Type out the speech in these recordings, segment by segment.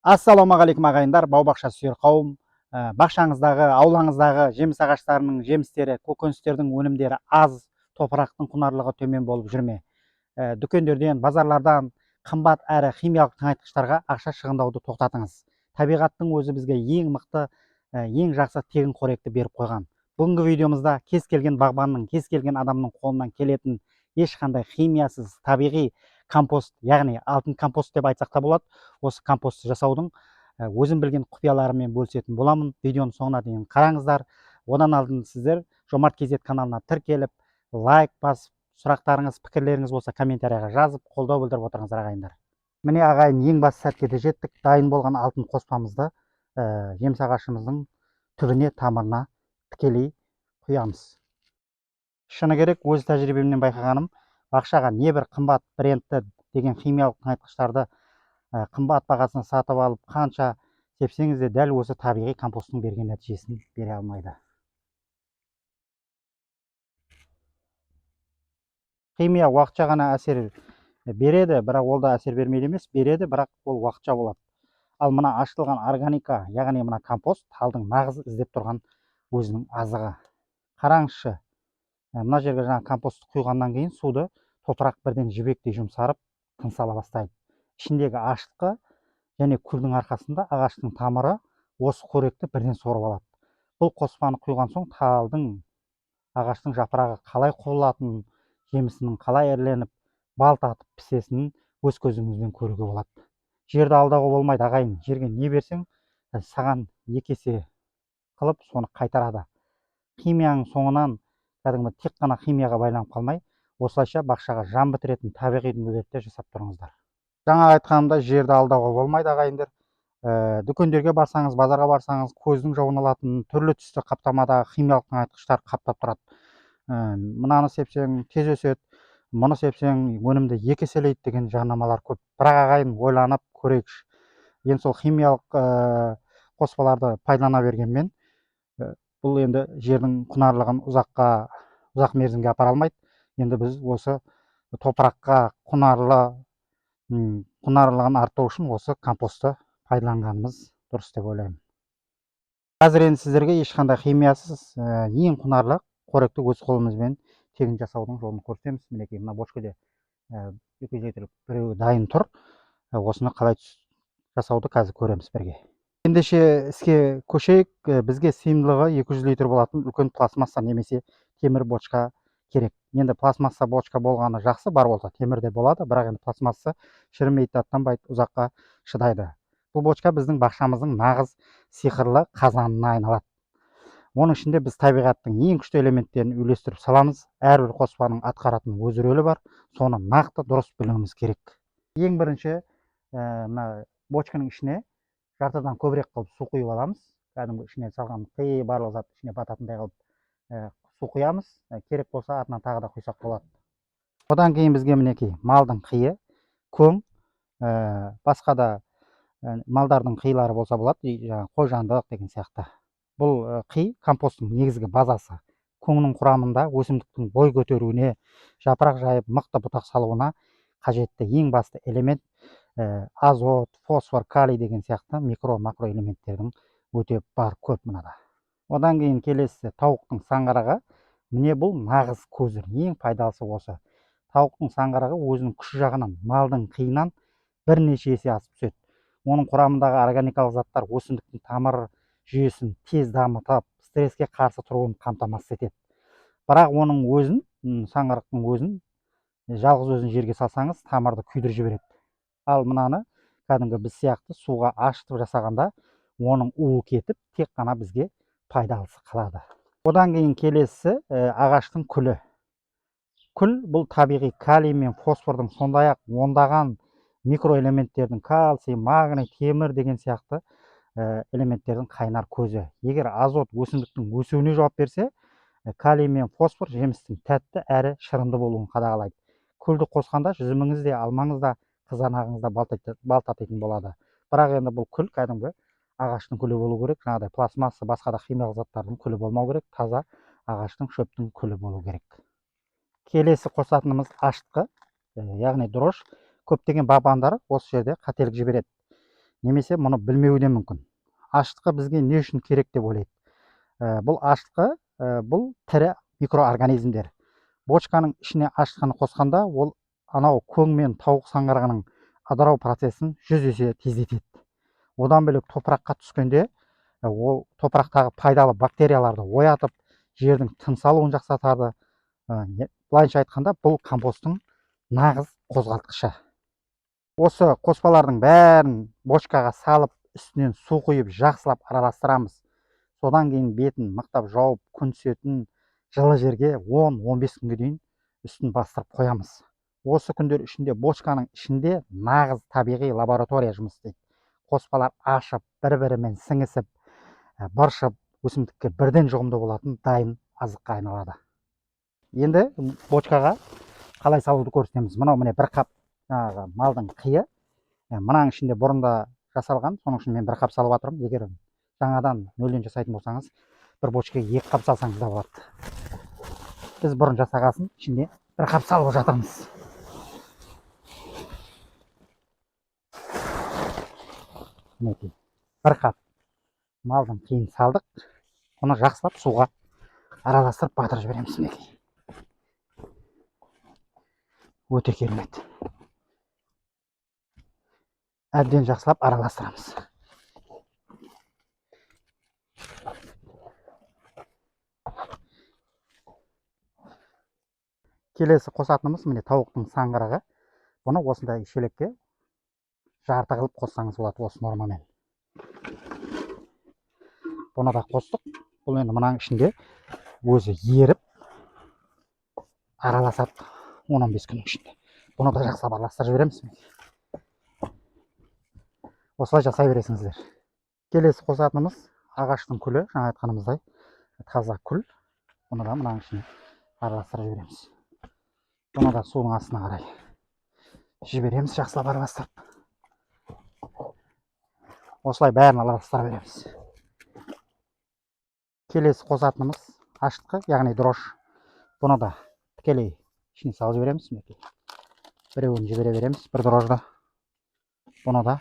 Ассалаумағалейкум ағайындар, бау-бақша сүйер қауым. Бақшаңыздағы, аулаңыздағы жеміс ағаштарының жемістері, көкөністердің өнімдері аз, топырақтың құнарлығы төмен болып жүрме. Дүкендерден, базарлардан қымбат әрі химиялық тыңайтқыштарға ақша шығындауды тоқтатыңыз. Табиғаттың өзі бізге ең мықты, ең жақсы тегін қоректі беріп қойған. Бүгінгі видеомызда кез келген бағбанның, кез келген адамның қолынан келетін ешқандай химиясыз табиғи компост, яғни алтын компост деп айтсақ та болады, осы компостты жасаудың өзім білген құпияларымен бөлісетін боламын. Видеоның соңына дейін қараңыздар. Одан алдын сіздер Жомарт KZ каналына тіркеліп, лайк басып, сұрақтарыңыз, пікірлеріңіз болса комментарияға жазып, қолдау білдіріп отырыңыздар ағайындар. Міне ағайын, ең басты сәтке де жеттік. Дайын болған алтын қоспамызды жеміс ағашымыздың түбіне, тамырына тікелей құямыз. Шыны керек, өз тәжірибемнен байқағаным, бақшаға небір қымбат брендті деген химиялық тыңайтқыштарды қымбат бағасына сатып алып, қанша сепсеңіз де дәл осы табиғи компосттың берген нәтижесін бере алмайды. Химия уақытша ғана әсер береді, бірақ ол да әсер бермейді емес, береді, бірақ ол уақытша болады. Ал мына ашытылған органика, яғни мына компост талдың нағыз іздеп тұрған өзінің азығы. Қараңызшы, мына жерге жаңа компостты құйғаннан кейін суды топырақ бірден жібектей жұмсарып тыныс ала бастайды. Ішіндегі ашытқы және күлдің арқасында ағаштың тамыры осы қоректі бірден сорып алады. Бұл қоспаны құйған соң талдың, ағаштың жапырағы қалай құбылатынын, жемісінің қалай іріленіп, бал татып пісесінін өз көзіңізбен көруге болады. Жерді алдауға болмайды ағайын. Жерге не берсең, саған екі есе қылып соны қайтарады. Химияның соңынан кәдімгі тек қана химияға байланып қалмай, осылайша бақшаға жан бітіретін табиғи дүниелерді жасап тұрыңыздар. Жаңа айтқанымда жерді алдауға болмайды ағайындар. Дүкендерге барсаңыз, базарға барсаңыз, көздің жауын алатын түрлі түсті қаптамадағы химиялық тыңайтқыштар қаптап тұрады. Мынаны сепсең тез өседі, мұны сепсең өнімді екі еселейді деген жарнамалар көп. Бірақ ағайын, ойланып көрейікші. Енді сол химиялық қоспаларды пайдалана бергенмен, бұл енді жердің құнарлығын ұзақ мерзімге апара алмайды. Енді біз осы топыраққа құнарлығын арттыру үшін осы компостты пайдаланғанымыз дұрыс деп ойлаймын. Қазір енді сіздерге ешқандай химиясыз ең құнарлы қоректі өз қолымызбен тегін жасаудың жолын көрсетеміз. Мінекей мына бочкеде 200 литрлік біреуі дайын тұр. Осыны қалай жасауды қазір көреміз бірге. Ендеше іске көшейік. Бізге сыйымдылығы 200 литр болатын үлкен пластмасса немесе темір бочка керек. Енді пластмасса бочка болғаны жақсы, бар болса темір де болады, бірақ енді пластмасса шірімейді, таттанбайды, ұзаққа шыдайды. Бұл бочка біздің бақшамыздың нағыз сиқырлы қазанына айналады. Оның ішінде біз табиғаттың ең күшті элементтерін үйлестіріп саламыз. Әрбір қоспаның атқаратын өз рөлі бар. Соны нақты дұрыс білуіміз керек. Ең бірінші мына бочканың ішіне жартыдан көбірек қылып су құйып аламыз. Кәдімгі ішіне салған қи барлық зат ішіне бататындай қылып су құямыз. Керек болса артынан тағы да құйсақ болады. Одан кейін бізге мінекей малдың қиы, көң, басқа да малдардың қилары болса болады, қойжандық деген сияқты. Бұл қи компосттың негізгі базасы. Көңнің құрамында өсімдіктің бой көтеруіне, жапырақ жайып, мықты бұтақ салуына қажетті ең басты элемент азот, фосфор, калий деген сияқты микро-макро элементтердің өте бар, көп мынада. Одан кейін келесі тауықтың саңғырағы. Міне бұл нағыз көзір, ең пайдалысы осы. Тауықтың саңғырағы өзінің күші жағынан малдың қиынан бірнеше есе асып түседі. Оның құрамындағы органикалық заттар өсімдіктің тамыр жүйесін тез дамытып, стресске қарсы тұруын қамтамасыз етеді. Бірақ оның өзін, саңғырақтың өзін, жалғыз өзін жерге салсаңыз, тамырды күйдіріп жібереді. Ал мынаны кәдімгі біз сияқты суға ашытып жасағанда, оның уы кетіп, тек қана бізге пайдалысы қалады. Одан кейін келесі ағаштың күлі. Күл бұл табиғи калий мен фосфордың, сондай-ақ ондаған микроэлементтердің, кальций, магний, темір деген сияқты элементтердің қайнар көзі. Егер азот өсімдіктің өсуіне жауап берсе, калий мен фосфор жемістің тәтті әрі шырынды болуын қадағалайды. Күлді қосқанда жүзіміңіз де, алмаңыз да, қызанағыңыз да бал татитын болады. Бірақ енді бұл күл кәдімгі ағаштың күлі болу керек. Жаңағыдай пластмасса, басқа да химиялық заттардың күлі болмау керек. Таза ағаштың, шөптің күлі болу керек. Келесі қосатынымыз ашытқы, яғни дрож. Көптеген бағбандар осы жерде қателік жібереді. немесе мұны білмеуі де мүмкін. Ашытқы бізге не үшін керек деп ойлайды. Бұл ашытқы бұл тірі микроорганизмдер. Бочканың ішіне ашытқыны қосқанда ол анау көң мен тауық саңғырағының ыдырау процесін 100 есе тездетеді. Одан бөлек топыраққа түскенде ол топырақтағы пайдалы бактерияларды оятып, жердің тыныс алуын жақсартады. Былайша айтқанда, бұл компосттың нағыз қозғалтқышы. Осы қоспалардың бәрін бочкаға салып, үстінен су құйып, жақсылап араластырамыз. Содан кейін бетін мықтап жауып, күн түсетін жылы жерге 10-15 күнге дейін үстін бастырып қоямыз. Осы күндер ішінде бочканың ішінде нағыз табиғи лаборатория жұмыс істейді. Қоспалар ашып, бір-бірімен сіңісіп, быршып, өсімдікке бірден жұғымды болатын дайын азыққа айналады. Енді бочкаға қалай салуды көрсетеміз. Мынау міне бір қап малдың қиы. Мынаның ішінде бұрында жасалған, соның үшін мен бір қап салып жатырмын. Егер жаңадан нөлден жасайтын болсаңыз, бір бочкаға 2 қап салсаңыз да болады. Біз бұрын жасағасын ішінде бір қап салып жатырмыз. Мінекей, бір қап малдың қиын салдық. Оны жақсылап суға араластырып батырып жібереміз. Мінекей, өте керемет. Әбден жақсылап араластырамыз. Келесі қосатынымыз міне тауықтың саңғырағы. Бұны осындай шелекке жарты қылып қоссаңыз болады, осы нормамен. Бұны да қостық. Бұл енді мынаның ішінде өзі еріп араласады 10-15 күннің ішінде. Бұны да жақсылап араластырып жібереміз. Осылай жасай бересіңіздер. Келесі қосатынымыз ағаштың күлі, жаңа айтқанымыздай таза күл. Бұны да мынаның ішіне араластырып жібереміз. Бұны да судың астына қарай жібереміз, жақсылап араластырып. Осылай бәрін араластыра береміз. Келесі қосатынымыз ашытқы, яғни дрож. Бұны да тікелей ішіне салып жібереміз. Біреуін жібере береміз, бір дрожды. Бұны да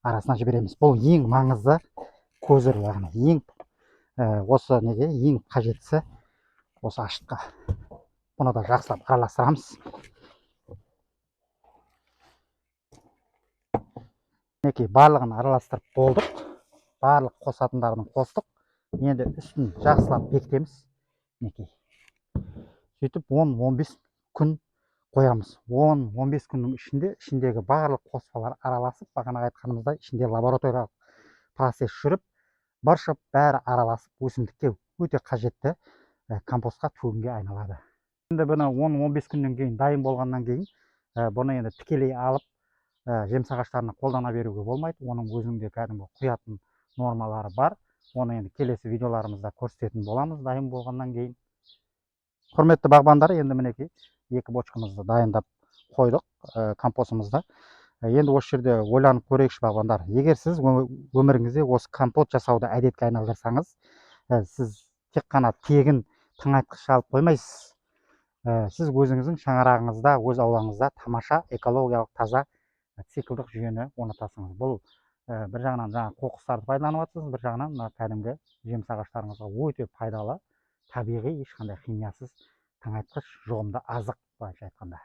арасына жібереміз. Бұл ең маңызды көзір, яғни осы неге ең қажеттісі осы ашытқы. Бұны да жақсылап араластырамыз. Мінекей, барлығын араластырып болдық. Барлық қосатындарын қостық. Енді үстін жақсылап бекітеміз. Мінекей, сөйтіп 10-15 күн қоямыз. 10-15 күннің ішіндегі барлық қоспалар араласып, бағана айтқанымыздай, ішінде лабораториялық процесс жүріп, быршып, бәрі араласып, өсімдікке өте қажетті компостқа төгінге айналады. Енді бұны 10-15 күннен кейін дайын болғаннан кейін, бұны енді тікелей алып, жеміс ағаштарына қолдана беруге болмайды. Оның өзінде кәдімгі құятын нормалары бар. Оны енді келесі видеоларымызда көрсететін боламыз дайын болғаннан кейін. Құрметті бағбандар, енді мінекей 2 бочкамызды дайындап қойдық компостымызды. Енді осы жерде ойланып көрейікші бағбандар. Егер сіз өміріңізде осы компост жасауды әдетке айналдырсаңыз, сіз тек қана тегін тыңайтқыш алып қоймайсыз. Сіз өзіңіздің шаңырағыңызда, өз аулаңызда тамаша экологиялық таза циклдық жүйені орнатасыңыз. Бұл бір жағынан жаңа қоқыстарды пайдаланып жатсыз, бір жағынан кәдімгі жеміс ағаштарыңызға өте пайдалы, табиғи, ешқандай химиясыз тыңайтқыш жұғымды азық, былайша айтқанда.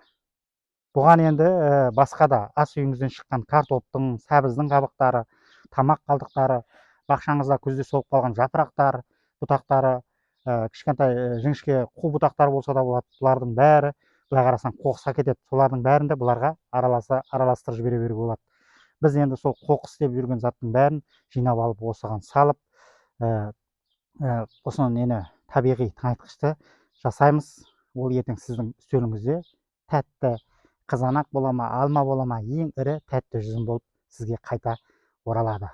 Бұған енді басқа да ас үйіңізден шыққан картоптың, сәбіздің қабықтары, тамақ қалдықтары, бақшаңызда күзде солып қалған жапырақтар, бұтақтары, кішкентай жіңішке қу бұтақтар болса да болады. Бұлардың бәрі былай қарасаң қоқысқа кетеді. Солардың бәрінде бұларға араластырып жібере беруге болады. Біз енді сол қоқыс деп жүрген заттың бәрін жинап алып, осыған салып, осыны нені табиғи тыңайтқышты жасаймыз. Ол ертең сіздің үстеліңізде тәтті қызанақ бола ма, алма бола ма, ең ірі тәтті жүзім болып сізге қайта оралады.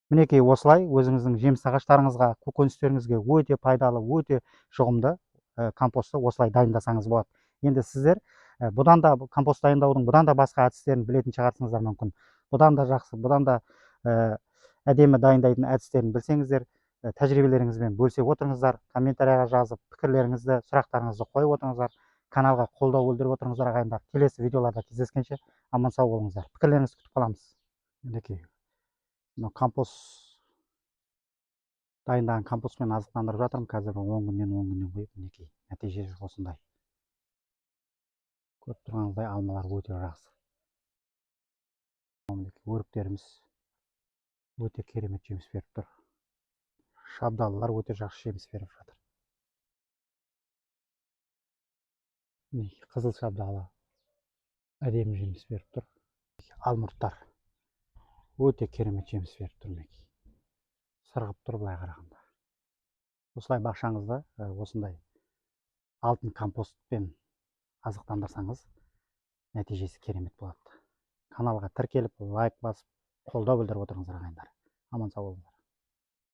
Мінекей, осылай өзіңіздің жеміс ағаштарыңызға, көкөністеріңізге өте пайдалы, өте жұғымды компостты осылай дайындасаңыз болады. Енді сіздер бұдан да компост дайындаудың бұдан да басқа әдістерін білетін шығарсыңыздар мүмкін. Бұдан да жақсы, бұдан да әдемі дайындайтын әдістерін білсеңіздер, тәжірибелеріңізбен бөлісе отырыңыздар, комментарияға жазып, пікірлеріңізді, сұрақтарыңызды қойып отырыңыздар, каналға қолдау білдіріп отырыңыздар ағайындар. Келесі видеоларда кездескенше аман сау болыңыздар. Пікірлеріңізді күтіп қаламыз. мінекей мынау компост дайындаған компостпен азықтандырып жатырмын қазір 10 күннен қойып мінекей нәтижесі осындай. Көріп тұрғаныңыздай алмалар өте жақсы. Өріктеріміз өте керемет жеміс беріп тұр. Шабдалылар өте жақсы жеміс беріп жатыр. Қызыл шабдалы әдемі жеміс беріп тұр. Алмұрттар өте керемет жеміс беріп тұр. Сырғып тұр былай қарағанда. Осылай бақшаңызда осындай алтын компостпен азықтандырсаңыз, нәтижесі керемет болады. Каналға тіркеліп, лайк басып, қолдау білдіріп отырыңыздар ағайындар. Аман сау болыңыздар.